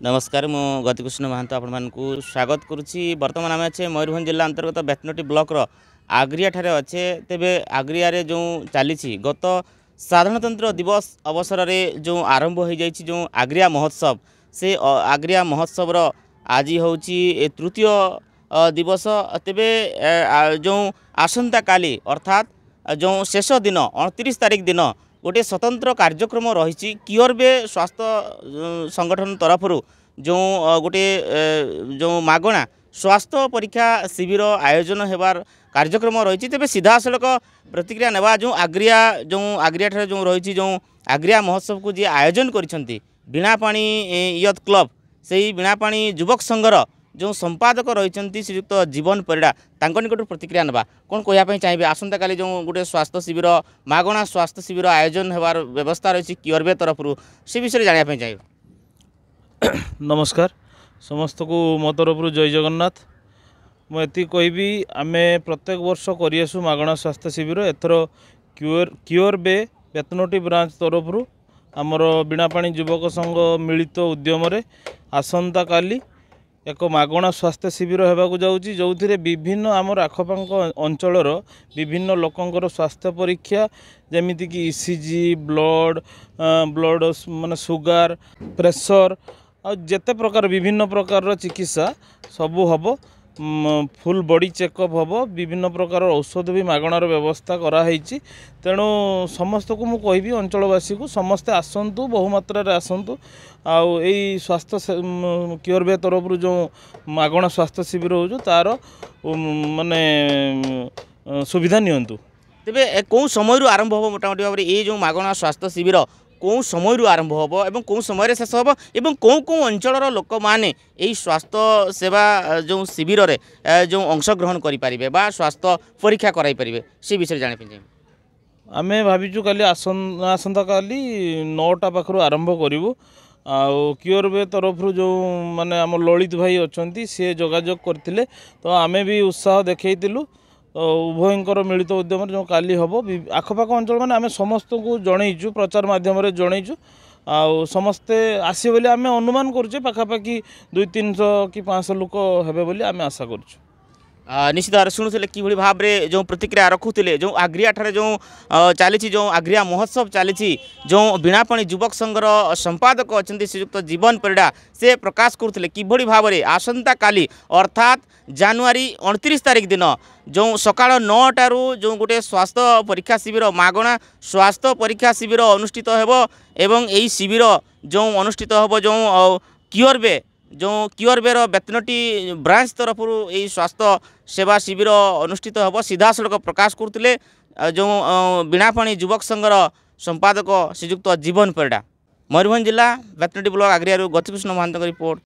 नमस्कार मु गतिकृष्ण महांत आपण मानकु स्वागत करुच्ची। बर्तमान आम अच्छे मयूरभंज जिला अंतर्गत बेतनटी ब्लॉक आग्रिया ठारे अच्छे। तेबे आग्रिया रे जो चली गत साधारणतंत्र दिवस अवसर में जो आरंभ हो जाए जो आग्रिया महोत्सव से आग्रिया महोत्सव आज हूँ तृतीय दिवस। तेबे जो आसंता काली अर्थात जो शेष दिन 29 तारिख दिन गोटे स्वतंत्र कार्यक्रम रही कियोरबे स्वास्थ्य संगठन तरफ जो गोटे जो मागणा स्वास्थ्य परीक्षा शिविर आयोजन होबार कार्यक्रम रही। तेज सीधा सड़क प्रतिक्रिया नेबा जो आग्रिया ठारे जो रही जो आग्रिया महोत्सव को जी आयोजन करिसेंती बीणापाणी यूथ क्लब से बीणापाणी युवक संघर जो संपादक रही श्रीयुक्त जीवन परिड़ा तांको निकट प्रतिक्रिया नेबा कौन कहवाई चाहिए। आसंता काली जो गोटे स्वास्थ्य शिविर मागणा स्वास्थ्य शिविर आयोजन होबार व्यवस्था रही कियोरबे तरफ से विषय जानापी चाहिए। नमस्कार समस्त को मो तरफ जय जगन्नाथ। मुझे कहबी आम प्रत्येक वर्ष करसु मागणा स्वास्थ्य शिविर एथर कियोरबे बेतनटी ब्रांच तरफ आमर बीणापाणी युवक संघ मिलित उद्यम आसंता काली एक मागणा स्वास्थ्य शिविर होगाक जाऊँगी जो विभिन्न आमर आखपाख अंचल विभिन्न लोकंर स्वास्थ्य परीक्षा जमीक ईसीजी ब्लड माने सुगार प्रेशर आ जेते प्रकार विभिन्न प्रकार चिकित्सा सबू हम फुल बॉडी चेकअप हम विभिन्न प्रकार औषध भी मागणार व्यवस्था कराई। तेणु समस्त को मुझे अंचलवासी को समस्ते आसतु बहुमात्रा आसतु आउ स्वास्थ्य कियोरबे तरफ जो मागणा स्वास्थ्य शिविर हो तार माने सुविधा नियंतु। तेबे कौ समय आरंभ हो मोटामोटी भाव में ये जो मागणा स्वास्थ्य शिविर कौ समय आरंभ हो एवं कौ समय शेष हो एवं कौ कौ अंचल लोक मैंने यही स्वास्थ्य सेवा जो शिविर रे जो अंशग्रहण करें बा स्वास्थ्य परीक्षा कराई से विषय जाने चाहिए। आम भाविचु काली आसंता काली 9टा पाखर आरंभ करूँ आउ कियोरबे तरफ जो माने आम ललित भाई अच्छा सी जोगाजोग करते तो आमे भी उत्साह देखलु उभयंकर मिलित उद्यम जो काली हम आखपाख अंचल मैंने आम समस्त को जनईचु प्रचार माध्यम जनईचु आउ समस्ते आसे बोली आम अनुमान करुचे पाखापाखि 200-300 कि 500 लोक हेबे बोली आम आशा करुचु। निश्चित भाव शुणुले कि भाव में जो प्रतिक्रिया रखुले जो आग्रिया ठारे जो चली जो आग्रिया महोत्सव चली जो बीणापाणी युवक संघर संपादक अच्छा श्रीयुक्त जीवन परिड़ा से प्रकाश करुले कि भाव में आसंता काली अर्थात जनवरी 29 तारिख दिन जो सकाळ 9टारू जो गोटे स्वास्थ्य परीक्षा शिविर मागणा स्वास्थ्य परीक्षा शिविर अनुष्ठित होब एवं यही शिविर जो अनुष्ठित होब जो कियोरबे बेतनटी ब्रांच तरफ यही स्वास्थ्य सेवा शिविर अनुष्ठित होब सीधा सड़क प्रकाश करुले जो बीणापाणी युवक संघर संपादक श्रीयुक्त जीवन परिड़ा। मयूरभंज जिला बेतनटी ब्लॉक आग्रिया गतिकृष्ण महांत रिपोर्ट।